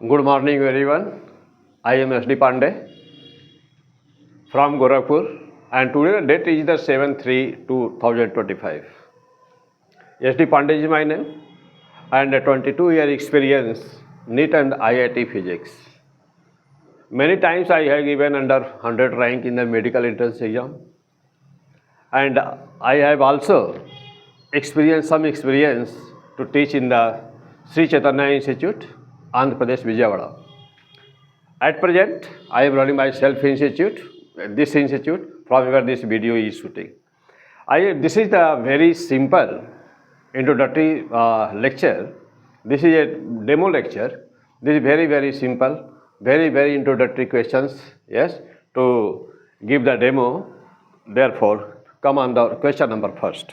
Good morning everyone. I am SD Pandey from Gorakhpur and today the date is the 7/3/2025. SD Pandey is my name and a 22-year experience NEET and IIT Physics. Many times I have given under 100 rank in the medical entrance exam and I have also some experience to teach in the Sri Chaitanya Institute, Andhra Pradesh, Vijayawada. At present, I am running my self-institute, this institute from where this video is shooting. This is the very simple introductory lecture. This is a demo lecture. This is very simple, very introductory questions, yes, to give the demo. Therefore, come on the question number first.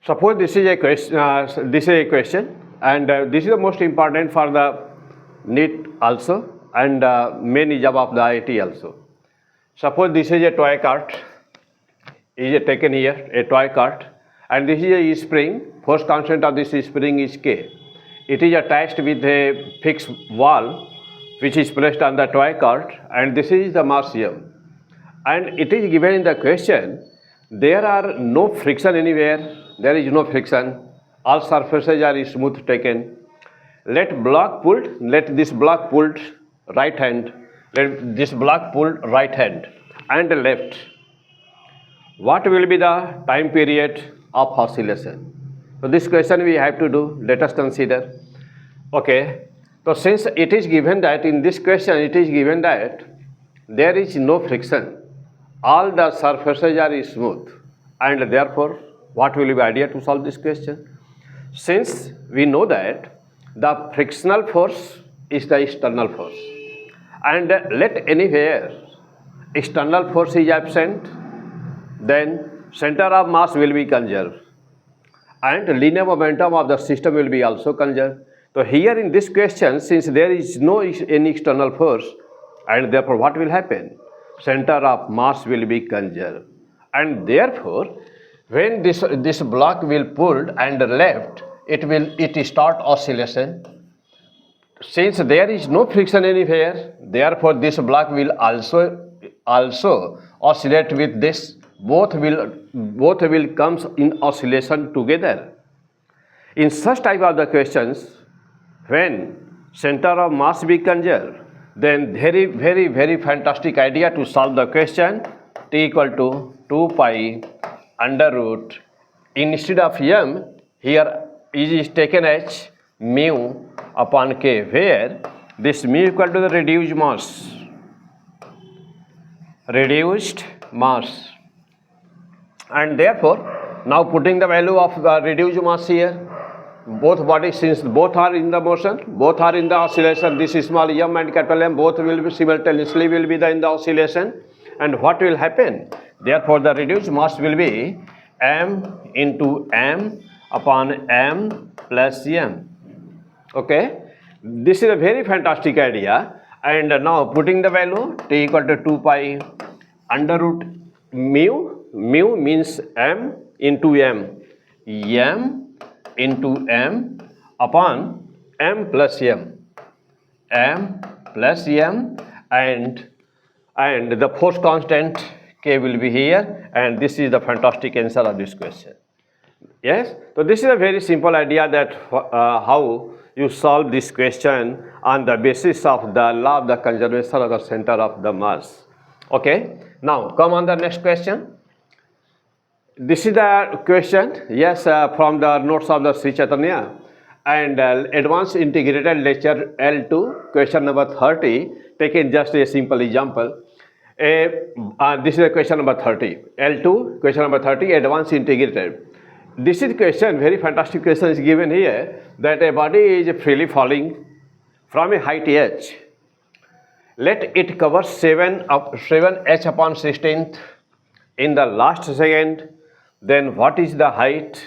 Suppose this is a question, and this is the most important for the NEET also and main exam of the IIT also. Suppose this is a toy cart, is taken here, a toy cart, and this is a spring. Force constant of this spring is K. It is attached with a fixed wall which is placed on the toy cart, and this is the mass M. And it is given in the question, there are no friction anywhere, there is no friction, all surfaces are smooth taken. Let this block pulled right hand, let this block pulled right hand and left. What will be the time period of oscillation? So this question we have to do, let us consider. Okay, so since it is given that in this question it is given that there is no friction, all the surfaces are smooth, and therefore what will be the idea to solve this question? Since we know that the frictional force is the external force, and let anywhere external force is absent, then center of mass will be conserved and linear momentum of the system will be also conserved. So here in this question, since there is no any external force, and therefore what will happen? Center of mass will be conserved, and therefore when this block will pulled and left, it start oscillation. Since there is no friction anywhere, therefore this block will also oscillate with this. Both will come in oscillation together. In such type of the questions, when center of mass be conserved, then very fantastic idea to solve the question. T equal to 2 pi under root, instead of m, here is taken as mu upon k, where this mu equal to the reduced mass, and therefore now putting the value of the reduced mass here, both bodies, since both are in the motion, both are in the oscillation, this small m and capital M both will be simultaneously in the oscillation, and what will happen? Therefore the reduced mass will be m into m upon m plus m. Okay, this is a very fantastic idea, and now putting the value t equal to 2 pi under root mu means m into m into m upon m plus m, and the force constant k will be here, and this is the fantastic answer of this question. Yes, so this is a very simple idea that how you solve this question on the basis of the law of the conservation of the center of the mass. Okay, now come on the next question. This is the question, yes, from the notes of the Sri Chaitanya, and advanced integrated lecture L2, question number 30, taking just a simple example. This is a question number 30, L2, question number 30, advanced integrated. This is question, very fantastic question is given here, that a body is freely falling from a height h. Let it cover 7h upon 16th in the last second. Then what is the height?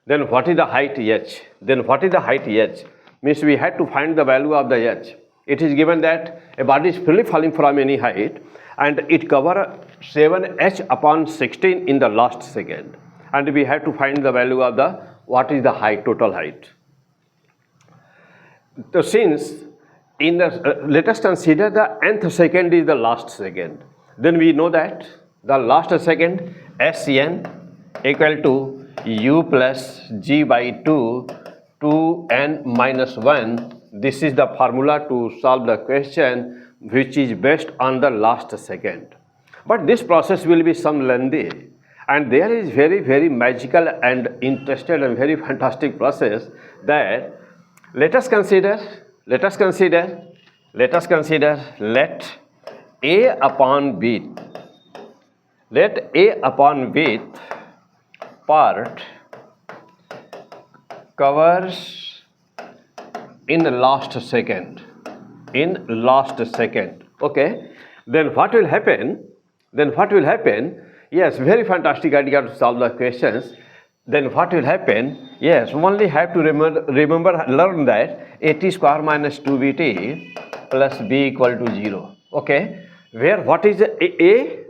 Then what is the height h? Then what is the height h? Means we had to find the value of the h. It is given that a body is freely falling from any height, and it cover 7h upon 16 in the last second. and we have to find the value of the what is the height, total height. So since in the let us consider the nth second is the last second, then we know that the last second Sn equal to u plus g by 2 2n minus 1. This is the formula to solve the question, which is based on the last second. But this process will be some lengthy, and there is very magical and interesting and very fantastic process that let a upon b part covers in last second, okay. Then what will happen, yes, very fantastic idea to solve the questions. Then what will happen, yes, only have to learn that at square minus 2bt plus b equal to 0, okay, where what is a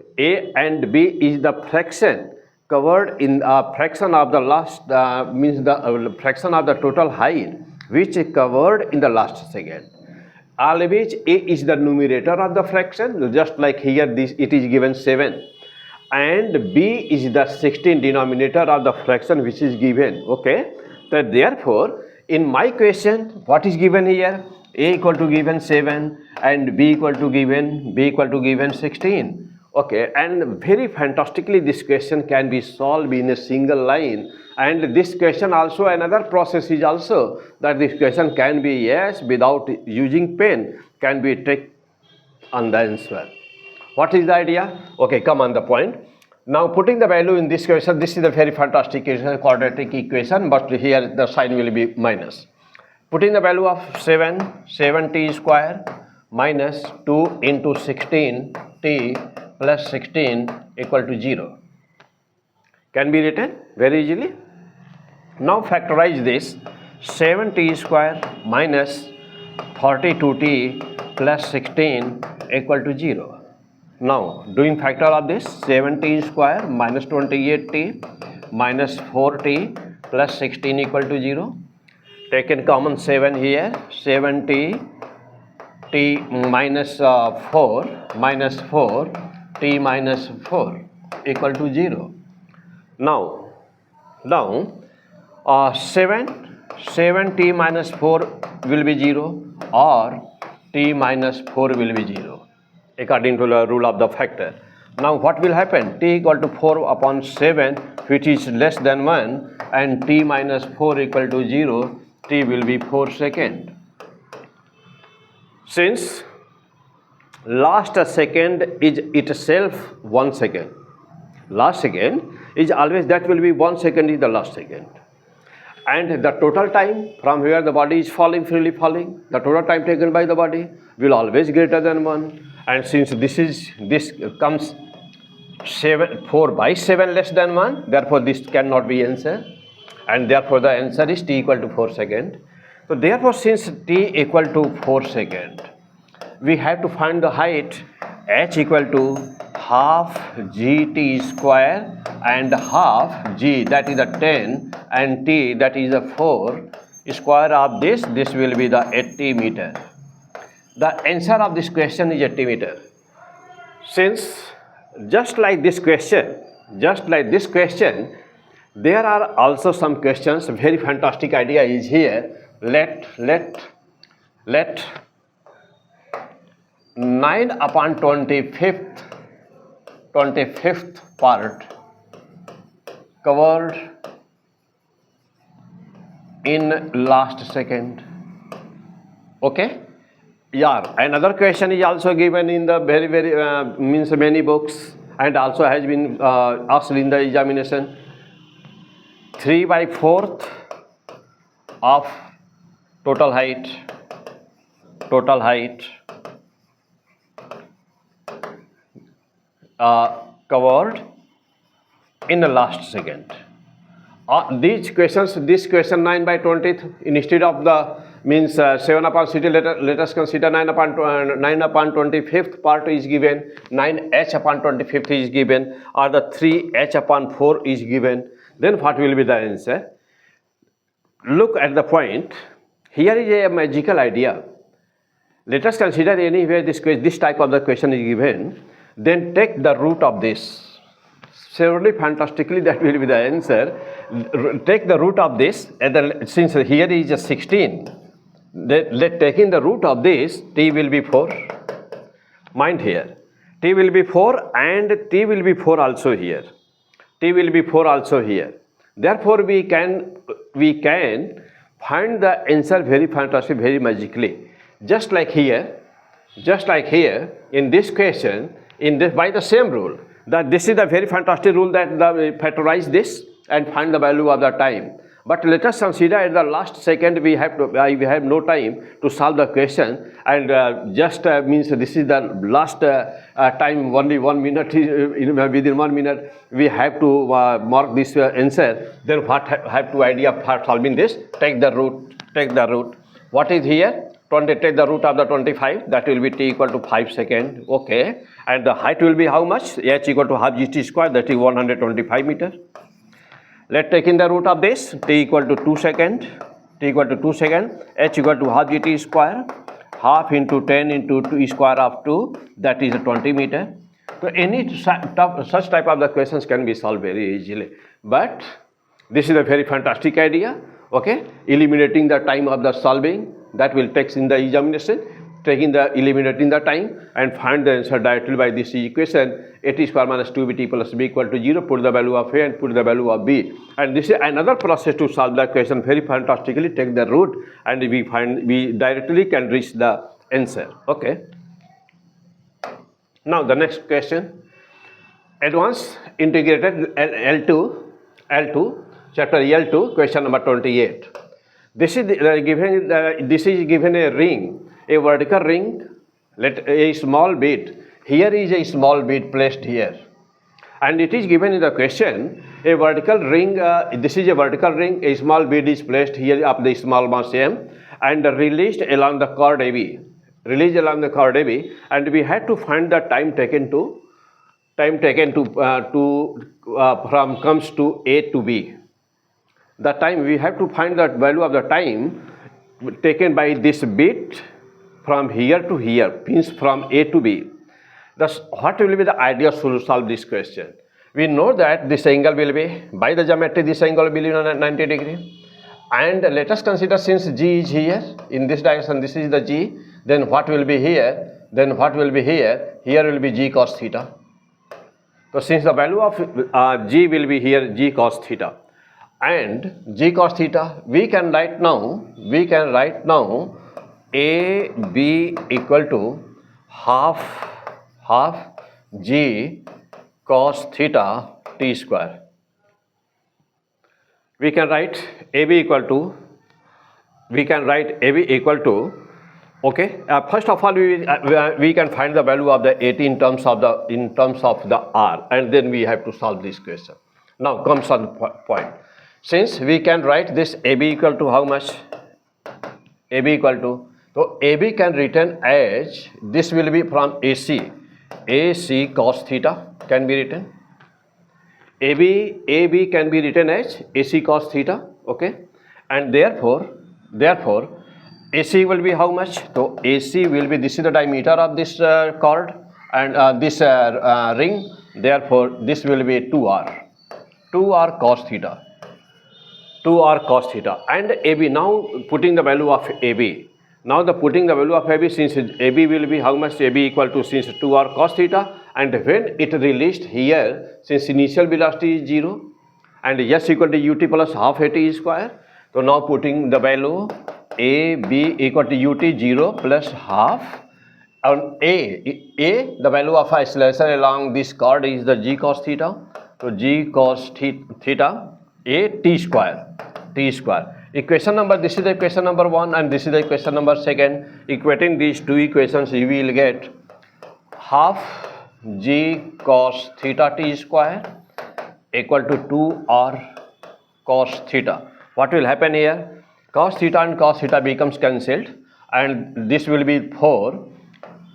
and b is the fraction covered in a fraction of the last means the fraction of the total height which is covered in the last second. Always a is the numerator of the fraction, just like here this it is given 7, and b is the 16 denominator of the fraction which is given, okay. So therefore in my question what is given here, a equal to given 7 and b equal to given 16. Okay, and very fantastically this question can be solved in a single line, and this question also another process is also that this question can be, yes, without using pen can be take on the answer. What is the idea? Okay, come on the point. Now putting the value in this question, this is a very fantastic quadratic equation, but here the sign will be minus. Putting the value of 7t square minus 2 into 16t plus 16 equal to 0 can be written very easily. Now factorize this, 7t square minus 42t plus 16 equal to 0. Now doing factor of this, 7t square minus 28t minus 4t plus 16 equal to 0. Taken common 7 here, 7t t minus 4 minus 4 t minus 4 equal to 0. Now 7t minus 4 will be 0 or t minus 4 will be 0 according to the rule of the factor. Now what will happen, t equal to 4 upon 7 which is less than 1 and t minus 4 equal to 0, t will be 4 second. Since last second is itself 1 second, last second is always that will be 1 second is the last second, and the total time from where the body is freely falling, the total time taken by the body will always greater than 1, and since this comes 4 by 7 less than 1, therefore this cannot be answer, and therefore the answer is t equal to 4 second. So therefore since t equal to 4 second, we have to find the height h equal to half gt square and half g, that is the 10, and t, that is the 4, square of this will be the 80 meter. The answer of this question is 80 meter. Since just like this question, there are also some questions. Very fantastic idea is here. Let 9 upon 25th part covered in last second. Okay. Yeah, another question is also given in the very means many books, and also has been asked in the examination. 3/4 of total height covered in the last second. These questions, this question 9/20th, instead of the means 7 upon 60, let us consider 9 upon 25th part is given, 9h upon 25th is given, or the 3h upon 4 is given. Then what will be the answer? Look at the point. Here is a magical idea. Let us consider anywhere this type of the question is given. Then take the root of this. Surely, fantastically, that will be the answer. Take the root of this, and since here is a 16, let taking the root of this, t will be 4. Mind here, t will be 4 and t will be 4 also here. T will be 4 also here. Therefore, we can find the answer very fantastic, very magically. Just like here, in this question, by the same rule. This is the very fantastic rule that factorize this and find the value of the time. But let us consider at the last second we have no time to solve the question, and means this is the last time, only 1 minute, within 1 minute we have to mark this answer. Then what have to idea for solving this? Take the root. What is here? Take the root of the 25, that will be t equal to 5 seconds, okay. And the height will be how much? H equal to half gt square, that is 125 meter. Let's take in the root of this, t equal to 2 seconds, h equal to half gt square, half into 10 into 2 square of 2, that is 20 meter. So any such type of the questions can be solved very easily. But this is a very fantastic idea, okay. Eliminating the time of the solving, that will take in the examination, eliminating the time and find the answer directly by this equation. A square minus 2bt plus b equal to 0. Put the value of a and put the value of b. And this is another process to solve the question very fantastically. Take the root and we directly can reach the answer. Okay. Now the next question. Advanced integrated L2, chapter L2, question number 28. This is given a ring, a vertical ring. Let a small bit. Here is a small bit placed here, and it is given in the question a vertical ring. This is a vertical ring. A small bit is placed here of the small mass m, and released along the chord AB. And we had to find the time taken from comes to A to B. The time we have to find the value of the time taken by this bit from here to here, means from A to B. Thus, what will be the idea to solve this question? We know that this angle will be, by the geometry, this angle will be 90 degree. And let us consider, since G is here, in this direction, this is the G, then what will be here? Here will be G cos theta. So since the value of G will be here, G cos theta. And G cos theta, we can write now A B equal to half G cos theta t square. We can write AB equal to, okay. First of all, we can find the value of the 80 in terms of the R, and then we have to solve this question. Now comes on the point. Since we can write this AB equal to how much? So AB can written as, this will be from AC cos theta can be written. AB can be written as AC cos theta, okay. And therefore AC will be how much? So AC will be, this is the diameter of this chord and this ring. Therefore, this will be 2R cos theta. 2R cos theta. And AB, now putting the value of AB. Since AB will be how much? AB equal to, since 2R cos theta, and when it released here, since initial velocity is 0 and S equal to ut plus half at square. So now putting the value AB equal to ut 0 plus half on A, the value of acceleration along this chord is the G cos theta. So G cos theta A t square. Equation number, this is the equation number 1 and this is the equation number 2. Equating these two equations, you will get half G cos theta t square equal to 2R cos theta. What will happen here? Cos theta and cos theta becomes cancelled, and this will be 4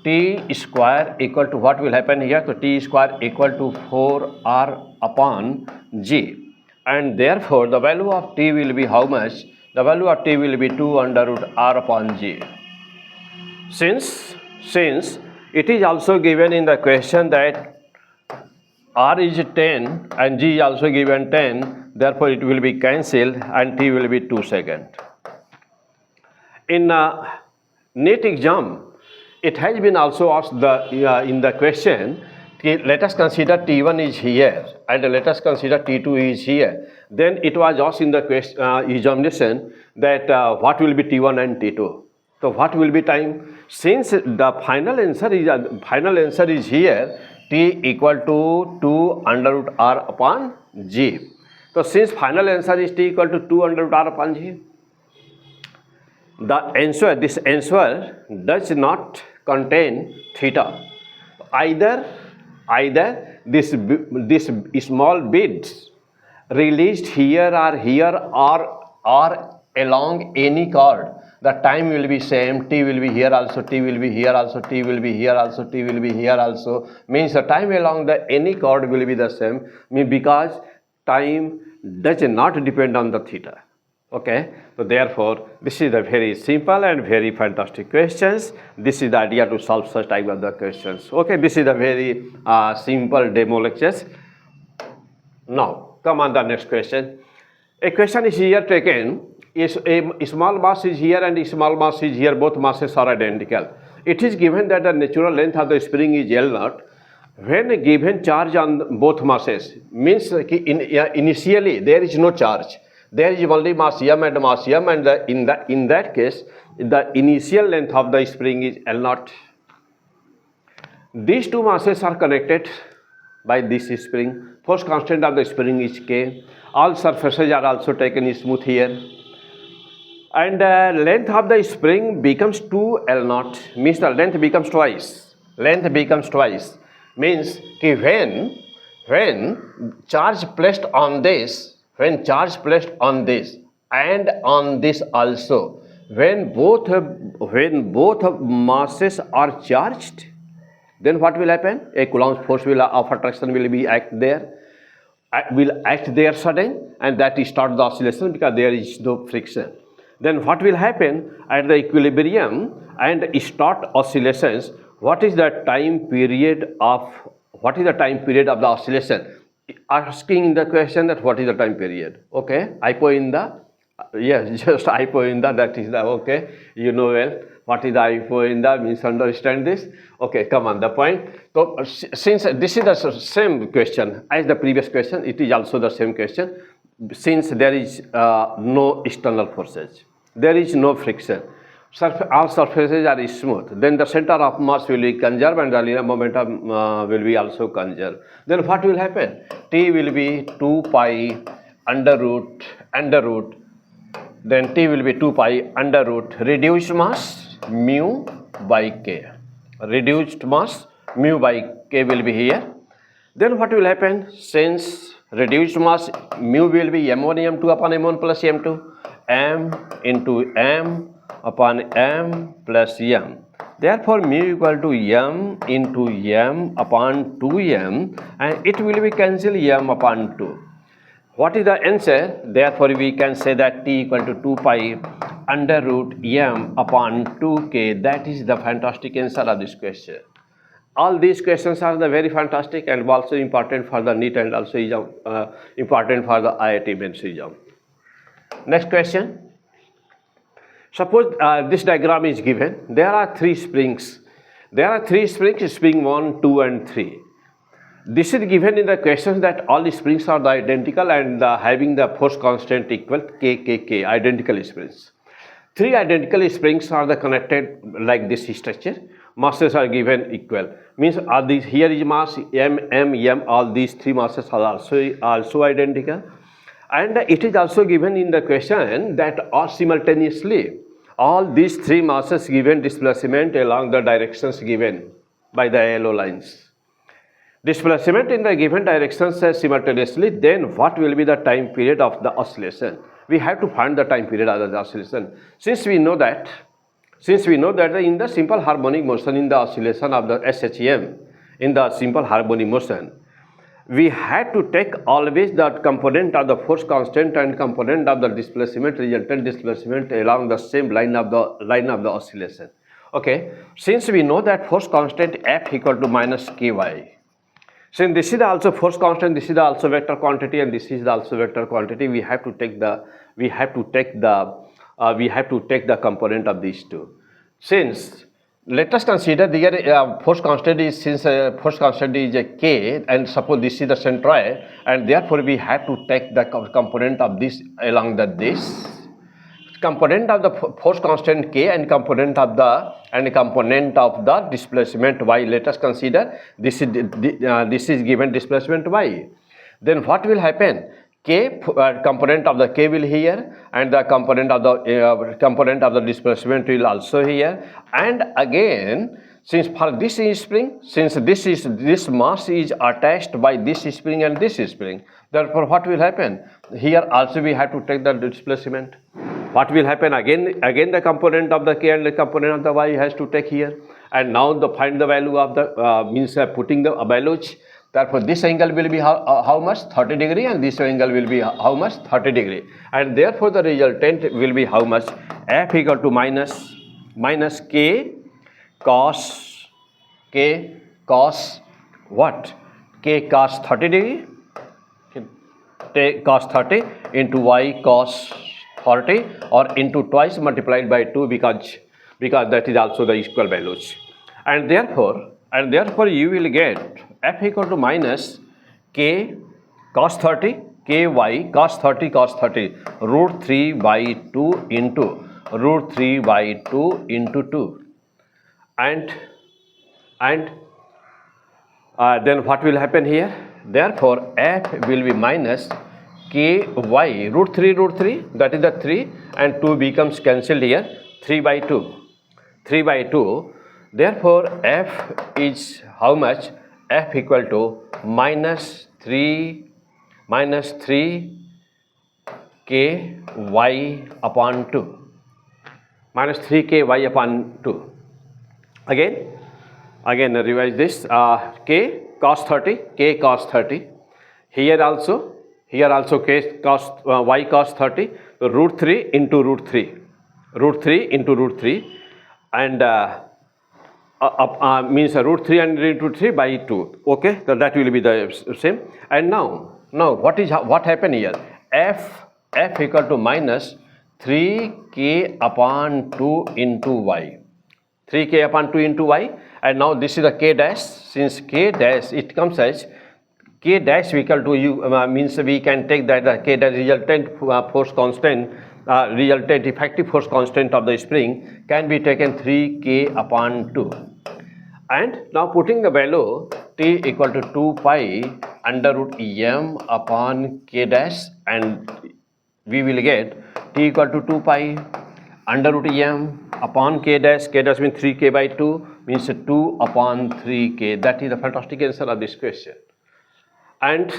t square equal to, what will happen here? So t square equal to 4R upon G. and therefore the value of t will be how much? The value of t will be 2 under root r upon g. Since it is also given in the question that r is 10 and g is also given 10, therefore it will be cancelled and t will be 2 seconds. In NEET exam, it has been also asked in the question, let us consider T1 is here and let us consider T2 is here. Then it was asked in the question, examination that what will be T1 and T2. So what will be time? Since the final answer is here, T equal to 2 under root R upon G. So since final answer is T equal to 2 under root R upon G, this answer does not contain theta. Either this small bits released here or along any chord, the time will be same. T will be here also, T will be here also, T will be here also, T will be here also. Means the time along any chord will be the same. Because time does not depend on the theta. Okay, so therefore this is a very simple and very fantastic questions. This is the idea to solve such type of the questions. Okay, this is a very simple demo lectures. Now come on the next question. A question is here taken, is a small mass is here and a small mass is here, both masses are identical. It is given that the natural length of the spring is L0. When given charge on both masses, means initially there is no charge. There is only mass m and mass m, and in that case, the initial length of the spring is L0. These two masses are connected by this spring. Force constant of the spring is K. All surfaces are also taken smooth here. And length of the spring becomes 2 L0, means the length becomes twice. Length becomes twice. Means when charge placed on this, and on this also, when both masses are charged, then what will happen? A Coulomb's force of attraction will be act there sudden, and that is start the oscillation because there is no friction. Then what will happen at the equilibrium and start oscillations? What is the time period of the oscillation? Asking the question that what is the time period? Okay, hypo in the, yes, just hypo in the, that is the, okay, you know well what is the hypo in the, means understand this. Okay, come on the point. So since this is the same question as the previous question, it is also the same question. Since there is no external forces, there is no friction, all surfaces are smooth, then the center of mass will be conserved and the linear momentum will be also conserved. Then what will happen? T will be 2 pi under root, then T will be 2 pi under root reduced mass mu by K. Reduced mass mu by K will be here. Then what will happen? Since reduced mass mu will be m1 m2 upon m1 plus m2, m into m upon m plus m. Therefore, mu equal to m into m upon 2m, and it will be cancel m upon 2. What is the answer? Therefore, we can say that T equal to 2 pi under root m upon 2k. That is the fantastic answer of this question. All these questions are the very fantastic and also important for the NEET and also important for the IIT mains exam. Next question. Suppose this diagram is given. There are three springs. Spring 1, 2 and 3. This is given in the questions that all the springs are the identical and having the force constant equal K, identical springs. Three identical springs are the connected like this structure. Masses are given equal. Means all these, here is mass m, all these three masses are also identical. And it is also given in the question that are simultaneously all these three masses given displacement along the directions given by the yellow lines. Displacement in the given directions simultaneously, then what will be the time period of the oscillation? We have to find the time period of the oscillation. Since we know that in the simple harmonic motion, in the oscillation of the SHM, in the simple harmonic motion, we had to take always the component of the force constant and component of the displacement, resultant displacement along the same line of the oscillation. Okay, since we know that force constant F equal to minus ky, since this is also force constant, this is also vector quantity, and this is also vector quantity, we have to take the component of these two. Since let us consider the force constant is, since force constant is a k, and suppose this is the centroid, and therefore we have to take the component of this along this component of the force constant k and component of the displacement y. Let us consider this is given displacement y. Then what will happen? K component of the k will here, and the component of the displacement will also here. And again, since for this spring, since this mass is attached by this spring and this spring, therefore what will happen? Here also we have to take the displacement. What will happen? Again the component of the k and the component of the y has to take here. And now find the value of the means putting the values. Therefore, this angle will be how much? 30 degree, and this angle will be how much? 30 degree. And therefore, the resultant will be how much? F equal to minus k cos what? K cos 30 degree, cos 30 into y cos 40, or into twice multiplied by 2 because that is also the equal values. And therefore you will get F equal to minus k cos 30 ky cos 30 root 3 by 2 into root 3 by 2 into 2. And then what will happen here? Therefore, F will be minus ky root 3, that is the 3, and 2 becomes cancelled here, 3 by 2. Therefore, F is how much? F equal to minus 3 ky upon 2. Minus 3 ky upon 2. Again revise this. K cos 30. Here also k cos y cos 30. So root 3 into root 3. And means root 3 and into 3 by 2. Okay, so that will be the same. And now what happened here? F equal to minus 3k upon 2 into y. 3k upon 2 into y. And now this is the k dash. Since k dash, it comes as k dash equal to u, means we can take that the k dash resultant force constant, resultant effective force constant of the spring can be taken 3k upon 2. And now putting the value t equal to 2 pi under root m upon k dash, and we will get t equal to 2 pi under root m upon k dash means 3k by 2, means 2 upon 3k. That is the fantastic answer of this question. And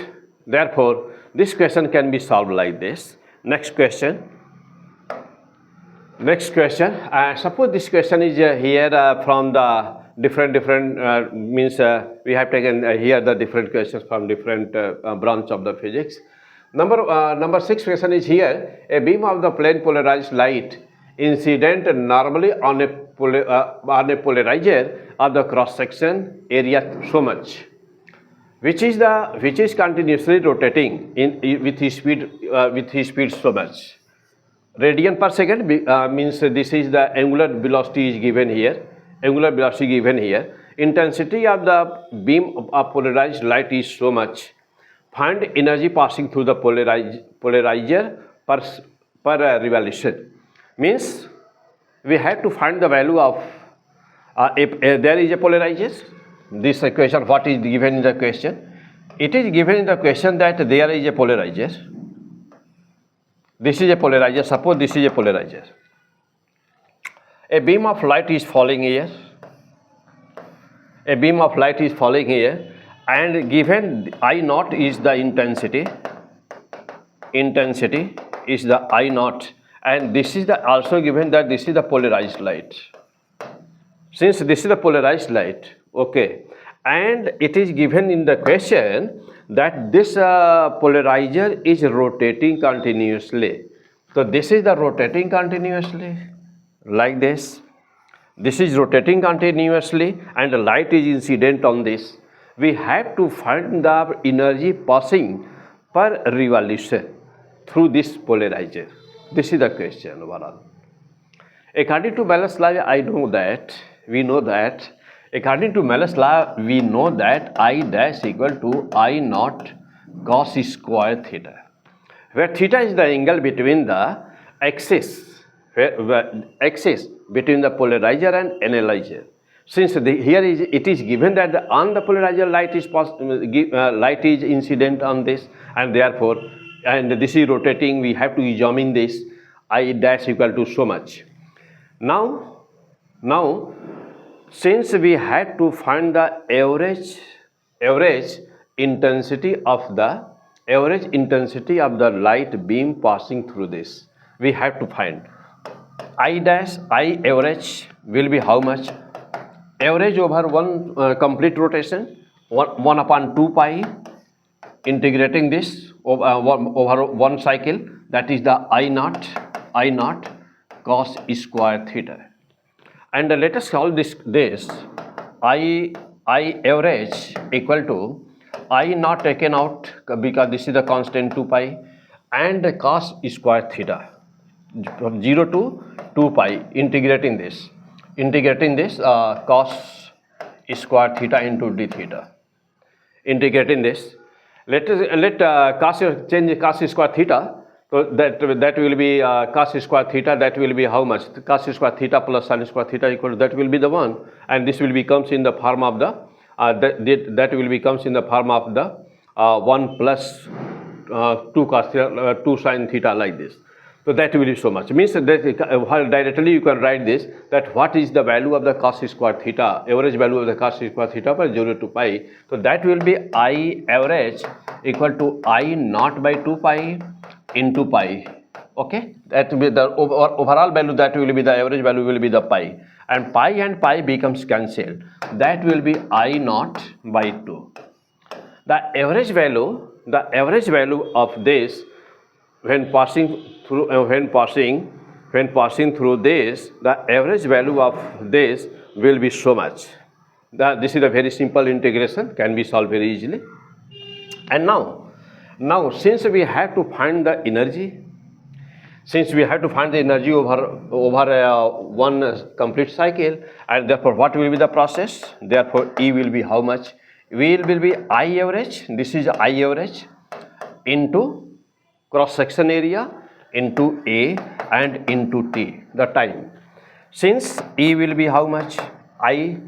therefore, this question can be solved like this. Next question. Suppose this question is here from the different means we have taken here the different questions from different branch of the physics. Number 6 question is here. A beam of the plane polarized light incident normally on a polarizer of the cross section area so much, which is continuously rotating with his speed so much. Radian per second means this is the angular velocity is given here. Intensity of the beam of polarized light is so much. Find energy passing through the polarizer per revolution. Means we have to find the value of if there is a polarizer. This equation, what is given in the question? It is given in the question that there is a polarizer. This is a polarizer. Suppose this is a polarizer. A beam of light is falling here. And given I naught is the intensity. Intensity is the I naught. And this is the also given that this is the polarized light. Since this is the polarized light, okay, and it is given in the question that this polarizer is rotating continuously. So this is the rotating continuously like this. This is rotating continuously and the light is incident on this. We have to find the energy passing per revolution through this polarizer. This is the question overall. According to Malus law, according to Malus law, we know that I dash equal to I naught cos square theta, where theta is the angle between the axis, axis between the polarizer and analyzer. Since it is given that on the polarizer light is incident on this, and therefore, and this is rotating, we have to examine this I dash equal to so much. Now, since we had to find the average intensity of the light beam passing through this, we have to find I average will be how much? Average over one complete rotation, 1 upon 2 pi, integrating this over one cycle, that is the I naught cos square theta. And let us solve this I average equal to I naught taken out because this is the constant 2 pi and cos square theta from 0 to 2 pi, integrating this cos square theta into d theta. Integrating this, let cos change cos square theta. So that will be cos square theta, that will be how much? Cos square theta plus sin square theta equal to, that will be the 1, and this will becomes in the form of the that will becomes in the form of the 1 plus 2 cos 2 sin theta like this. So that will be so much. Means that directly you can write this, that what is the value of the cos square theta, average value of the cos square theta per 0 to pi. So that will be I average equal to I naught by 2 pi into pi. Okay, that will be the overall value, that will be the average value will be the pi, and pi becomes cancelled. That will be I naught by 2. The average value of this when passing through this, the average value of this will be so much. This is a very simple integration, can be solved very easily. And now since we have to find the energy, over one complete cycle, and therefore what will be the process? Therefore E will be how much? E will be I average, this is I average, into cross section area into A and into T, the time. Since E will be how much? I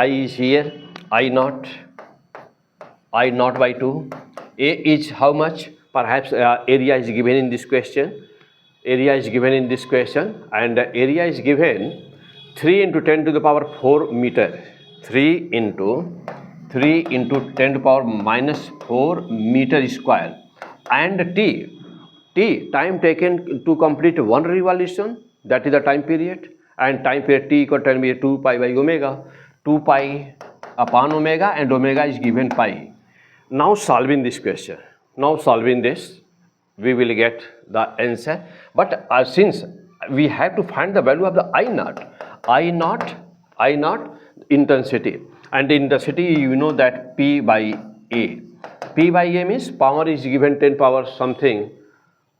is here, I naught by 2. A is how much? Perhaps area is given in this question. And area is given 3 into 10 to the power 4 meter. 3 into 10 to the power minus 4 meter square. And T, time taken to complete one revolution, that is the time period, and time period T equal to 2 pi by omega, 2 pi upon omega, and omega is given pi. Now solving this question, we will get the answer. But since we have to find the value of the I naught intensity, and intensity you know that P by A. P by A means power is given 10 power something.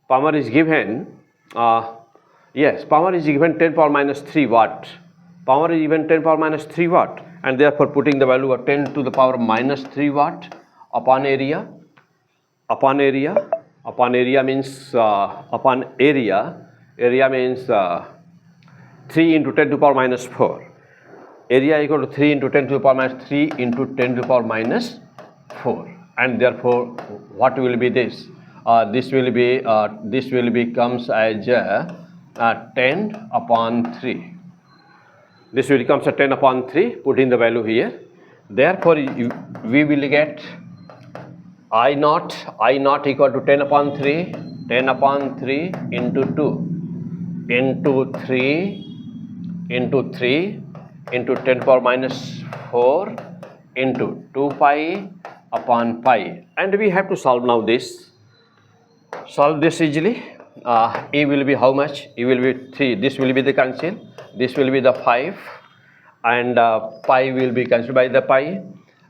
Power is given, power is given 10 power minus 3 watt. Power is given 10 power minus 3 watt, and therefore putting the value of 10 to the power minus 3 watt upon area. Upon area means area means 3 into 10 to the power minus 4. Area equal to 3 into 10 to the power minus 3 into 10 to the power minus 4, and therefore what will be this? This will be comes as 10 upon 3. This will becomes a 10 upon 3, putting the value here. Therefore we will get I naught equal to 10 upon 3 into 2 into 3 into 10 power minus 4 into 2 pi upon pi, and we have to solve now this. Solve this easily. E will be how much? E will be 3. This will be the cancel. This will be the 5, and pi will be cancelled by the pi.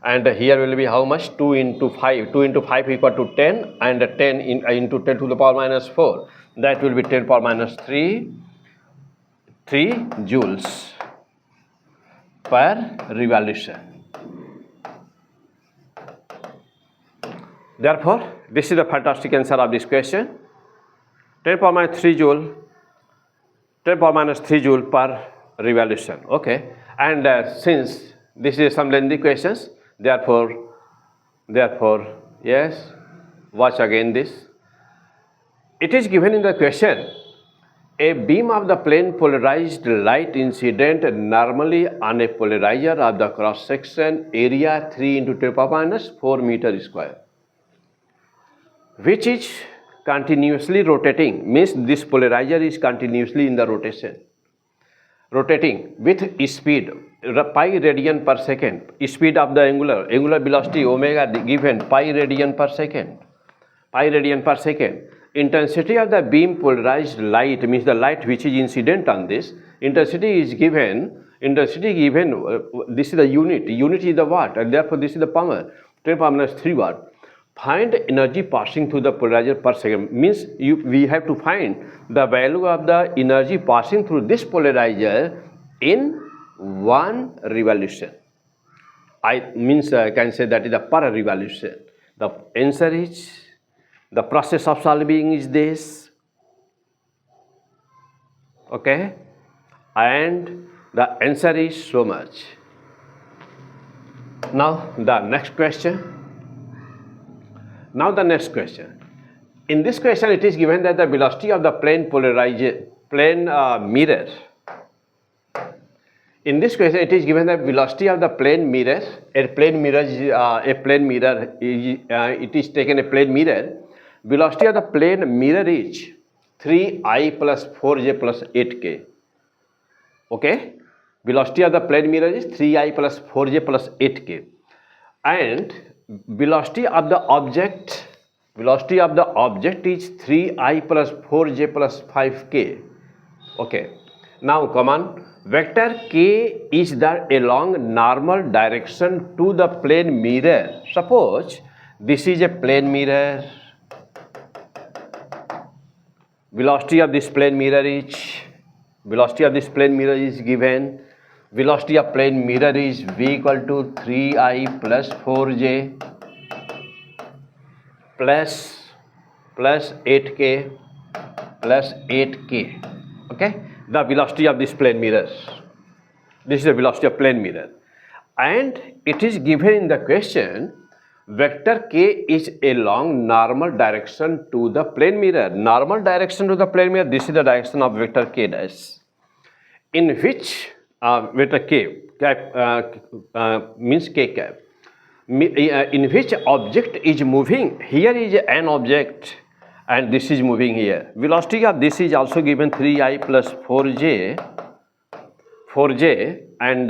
And here will be how much? 2 into 5. 2 into 5 equal to 10, and 10 into 10 to the power minus 4. That will be 10 power minus 3 joules per revolution. Therefore, this is the fantastic answer of this question. 10 power minus 3 joule, 10 power minus 3 joule per revolution. Okay, and since this is some lengthy questions, therefore, yes, watch again this. It is given in the question, a beam of the plane polarized light incident normally on a polarizer of the cross section area 3 into 10 power minus 4 meter square, which is continuously rotating, means this polarizer is continuously in the rotating with speed pi radian per second, speed of the angular velocity omega given pi radian per second, intensity of the beam polarized light, means the light which is incident on this, intensity given, this is the unit is the watt, and therefore this is the power, 10 power minus 3 watt. Find energy passing through the polarizer per second, means we have to find the value of the energy passing through this polarizer in 1 revolution. I can say that is the per revolution. The answer is, the process of solving is this, okay, and the answer is so much. Now the next question. In this question, it is given that the velocity of the plane mirror. In this question, it is given that velocity of the plane mirror. It is taken a plane mirror. Velocity of the plane mirror is 3I plus 4j plus 8k. Okay, velocity of the plane mirror is 3I plus 4j plus 8k, and velocity of the object is 3I plus 4j plus 5k. Okay, now come on, vector k is the along normal direction to the plane mirror. Suppose this is a plane mirror, velocity of this plane mirror is given. Velocity of plane mirror is v equal to 3I plus 4j plus 8k plus 8k. Okay, the velocity of this plane mirror. This is the velocity of plane mirror, and it is given in the question, vector k is along normal direction to the plane mirror. Normal direction to the plane mirror. This is the direction of vector k dash, in which vector k cap means k cap, in which object is moving. Here is an object and this is moving here. Velocity of this is also given 3I plus 4j and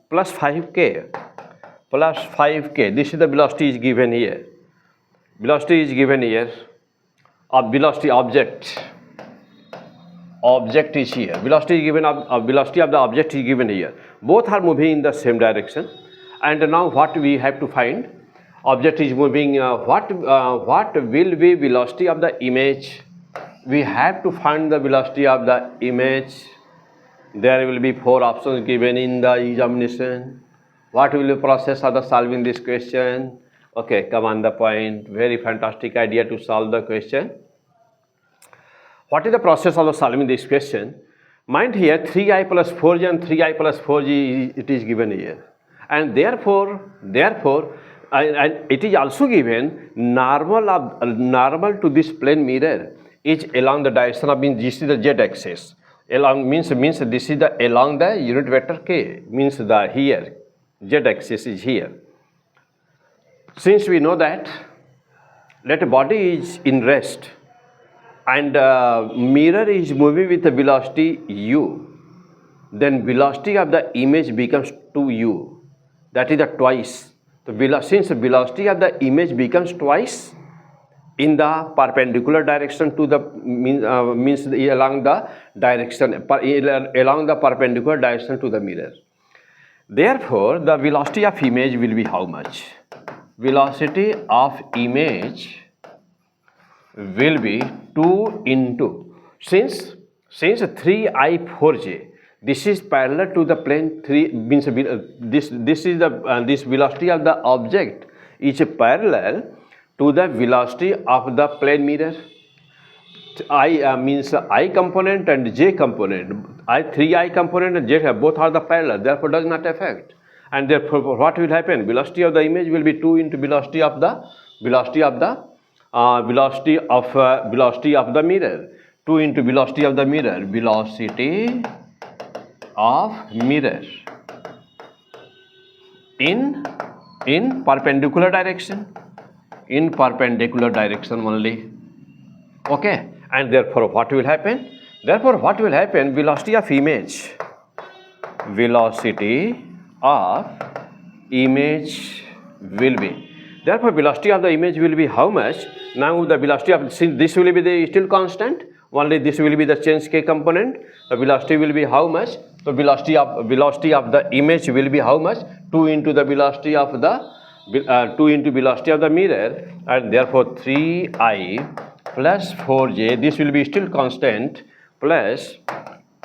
plus 5k. This is the velocity is given here. Velocity is given here of velocity object is here. Velocity is given of velocity of the object is given here. Both are moving in the same direction, and now what we have to find? Object is moving. What will be velocity of the image? We have to find the velocity of the image. There will be 4 options given in the examination. What will be the process of the solving this question? Okay, come on the point. Very fantastic idea to solve the question. What is the process of solving this question? Mind here 3I plus 4j and 3I plus 4j it is given here, and therefore and it is also given normal to this plane mirror is along the direction of, means this is the z axis. Along means this is the along the unit vector k, means the here z axis is here. Since we know that, let a body is in rest and mirror is moving with the velocity u, then velocity of the image becomes 2u, that is the twice So since the velocity of the image becomes twice in the perpendicular direction to the means along the direction along the perpendicular direction to the mirror. Therefore, the velocity of image will be how much? Velocity of image will be 2 into, since 3I4J, this is parallel to the plane 3, means this is the this velocity of the object is parallel to the velocity of the plane mirror. I means I component and J component. 3I component and J both are the parallel, therefore does not affect. And therefore what will happen? Velocity of the image will be 2 into velocity of the velocity of the mirror. 2 into velocity of the mirror. Velocity of mirror in perpendicular direction. In perpendicular direction only. Okay. And therefore what will happen? Therefore what will happen? Velocity of image. Velocity of image will be. Therefore velocity of the image will be how much? Now the velocity of, since this will be the still constant, only this will be the change k component. The velocity will be how much? So velocity of the image will be how much? 2 into the velocity of the 2 into velocity of the mirror, and therefore 3I plus 4J, this will be still constant, plus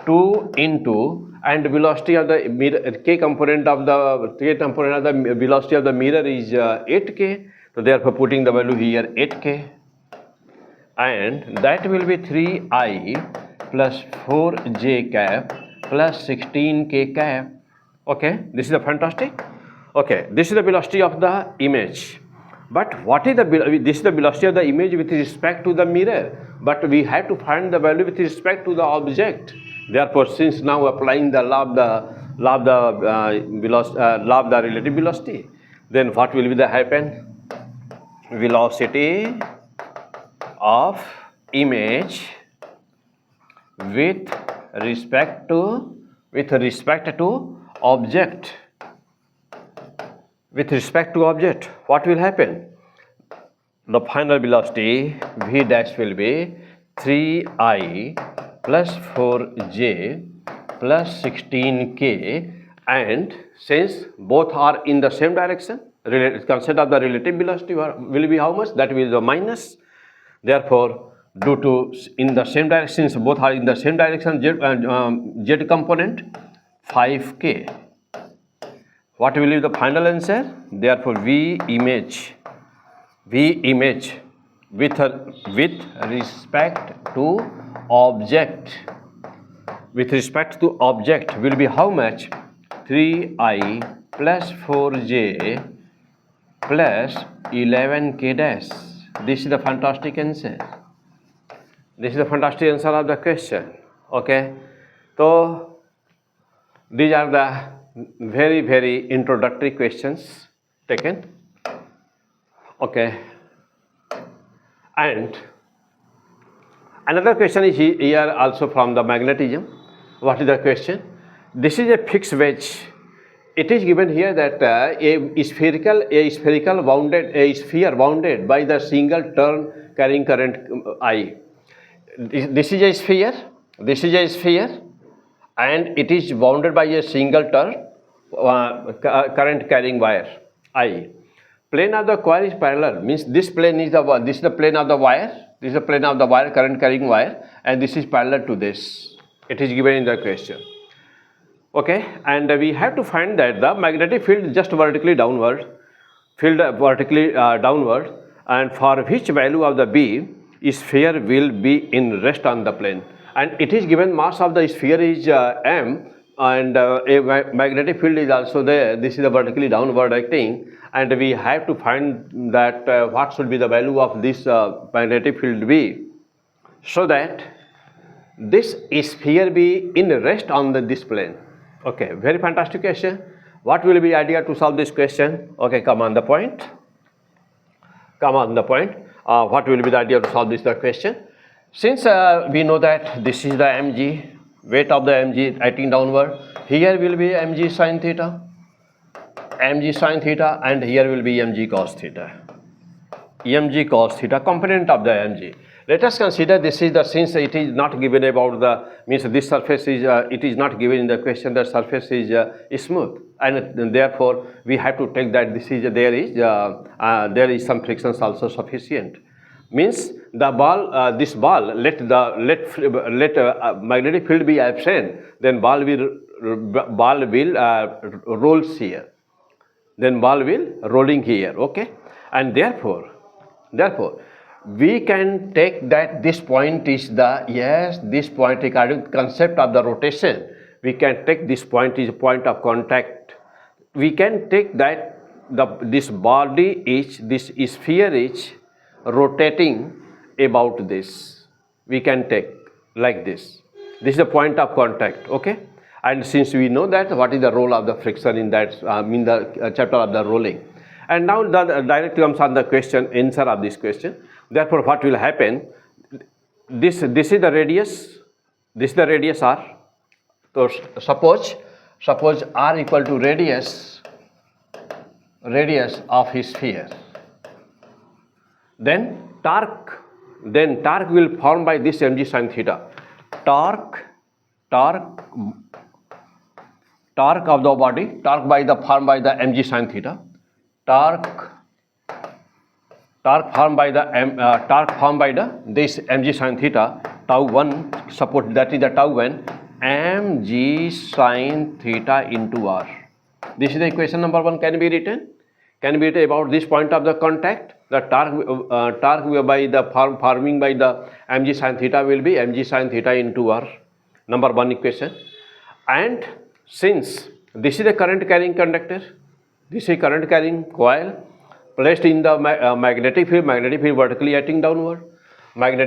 2 into, and velocity of the mirror, k component of the velocity of the mirror is 8k, so therefore putting the value here 8k, and that will be 3I plus 4J cap plus 16k cap. Okay, this is the fantastic. Okay, this is the velocity of the image. But what is this is the velocity of the image with respect to the mirror, but we have to find the value with respect to the object. Therefore, since now applying the law of the relative velocity, then what will be the happen? Velocity of image with respect to object. With respect to object, what will happen? The final velocity V dash will be 3I plus 4J plus 16K, and since both are in the same direction, concept of the relative velocity will be how much? That will be the minus. Therefore, due to in the same direction, since both are in the same direction, Z component 5K. What will be the final answer? Therefore, V image with respect to object will be how much? 3I plus 4J plus 11K dash. This is the fantastic answer. This is the fantastic answer of the question. Okay. So these are the very, very introductory questions taken. Okay. And another question is here also from the magnetism. What is the question? This is a fixed wedge. It is given here that a sphere bounded by the single turn carrying current I. This is a sphere. And it is bounded by a single turn current carrying wire I. Plane of the coil is parallel, means this plane is the plane of the wire, this is the plane of the wire, current carrying wire, and this is parallel to this. It is given in the question. Okay, and we have to find that the magnetic field just vertically downward, and for which value of the B sphere will be in rest on the plane. And it is given mass of the sphere is m, and a magnetic field is also there. This is the vertically downward acting, and we have to find that what should be the value of this magnetic field B, so that this sphere be in rest on this plane. Okay, very fantastic question. What will be the idea to solve this question? Okay, come on the point. What will be the idea to solve this question? Since we know that this is the mg, weight of the mg acting downward, here will be mg sin theta. mg sin theta, and here will be mg cos theta. mg cos theta, component of the mg. Let us consider this is the, since it is not given about the, means this surface is, it is not given in the question, the surface is smooth, and therefore we have to take that this is, there is some frictions also sufficient. Means the ball, this ball, let magnetic field be absent, then ball will rolls here, then ball will rolling here, okay, and therefore we can take that this point is the, yes, this point regarding concept of the rotation, we can take this point is a point of contact. We can take that this body is, this sphere is rotating about this. We can take like this. This is the point of contact, okay? And since we know that what is the role of the friction in that, in the chapter of the rolling. And now the direct comes on the question, answer of this question. Therefore, what will happen? This is the radius. This is the radius r. So suppose r equal to radius of his sphere. Then torque will form by this mg sin theta. Torque of the body, torque by the form by the mg sin theta. Torque formed by the this mg sin theta, tau 1, suppose that is the tau 1, mg sin theta into r. This is the equation number 1 can be written about this point of the contact. The torque by the forming by the mg sin theta will be mg sin theta into r, number 1 equation. And since this is the current carrying conductor, this is current carrying coil placed in the magnetic field vertically acting downward, and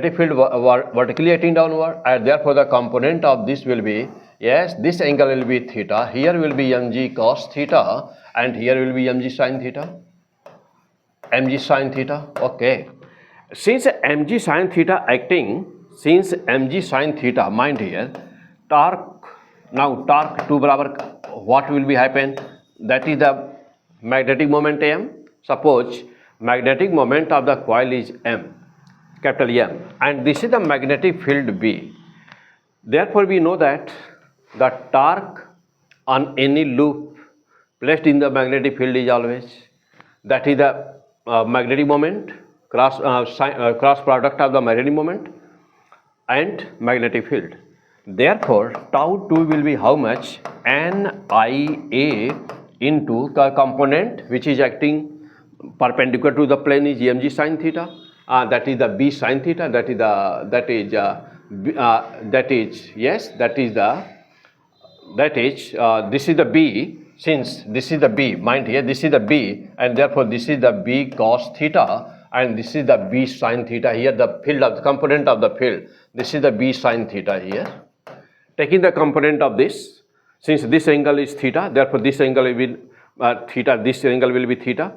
therefore the component of this will be, yes, this angle will be theta, here will be mg cos theta, and here will be mg sin theta, okay. Since mg sin theta acting, mind here, torque, now torque 2 barabar, what will be happen? That is the magnetic moment m. Suppose magnetic moment of the coil is m, capital M, and this is the magnetic field B. Therefore, we know that the torque on any loop placed in the magnetic field is always, that is the magnetic moment, cross product of the magnetic moment and magnetic field. Therefore, tau 2 will be how much? NIA into the component which is acting perpendicular to the plane is mg sin theta, that is the b sin theta, this is the b, since this is the b, mind here, this is the b, and therefore this is the b cos theta, and this is the b sin theta here, the field of the component of the field, this is the b sin theta here. Taking the component of this, since this angle is theta, therefore this angle will be theta, this angle will be theta,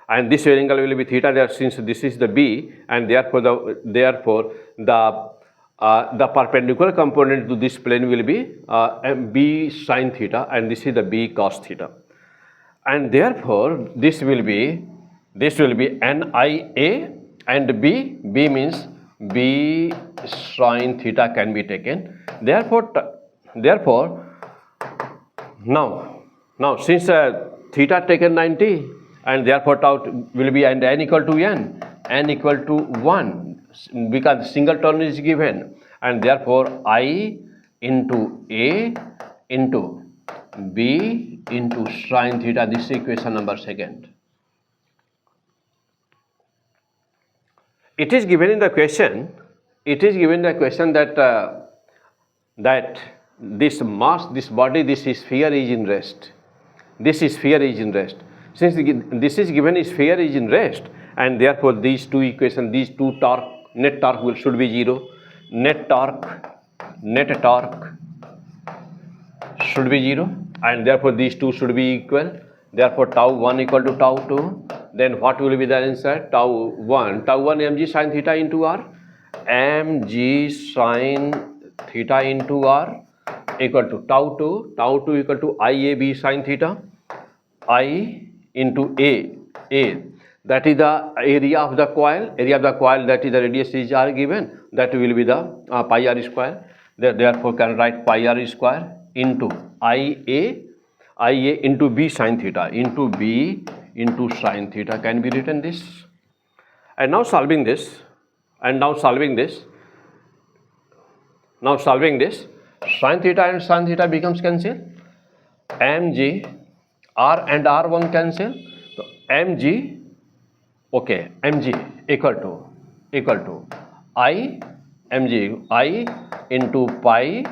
and this angle will be theta there, since this is the b, and therefore the perpendicular component to this plane will be b sin theta, and this is the b cos theta, and therefore this will be NIA, and b means b sin theta can be taken. Therefore now since theta taken 90, and therefore tau will be, and n equal to 1, because single term is given, and therefore I into A into B into sin theta. This is equation number 2. It is given in the question. That this mass, this body, this sphere is in rest. Since this is given, sphere is in rest, and therefore these two equations, these two torque, net torque should be 0. Net torque should be 0, and therefore these two should be equal. Therefore tau 1 equal to tau 2. Then what will be the answer? Tau 1 mg sin theta into r, mg sin theta into r equal to tau 2 equal to IAB sin theta, I into A, that is the area of the coil, that is the radius is r given, that will be the pi r square. Therefore can write pi r square into IA into B sin theta, can be written this. And now solving this, sin theta and sin theta becomes cancel, mg, r and r1 cancel, so mg equal to I into pi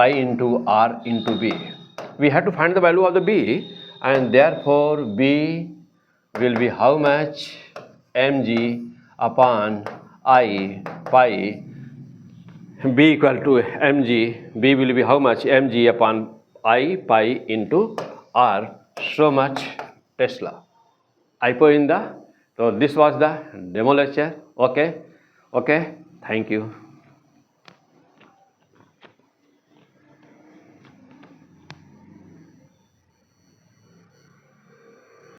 into r into b. We have to find the value of the b, and therefore b will be how much? Mg upon I pi. B equal to mg, b will be how much? Mg upon I pi into r, so much Tesla. So this was the demo lecture. Okay, thank you.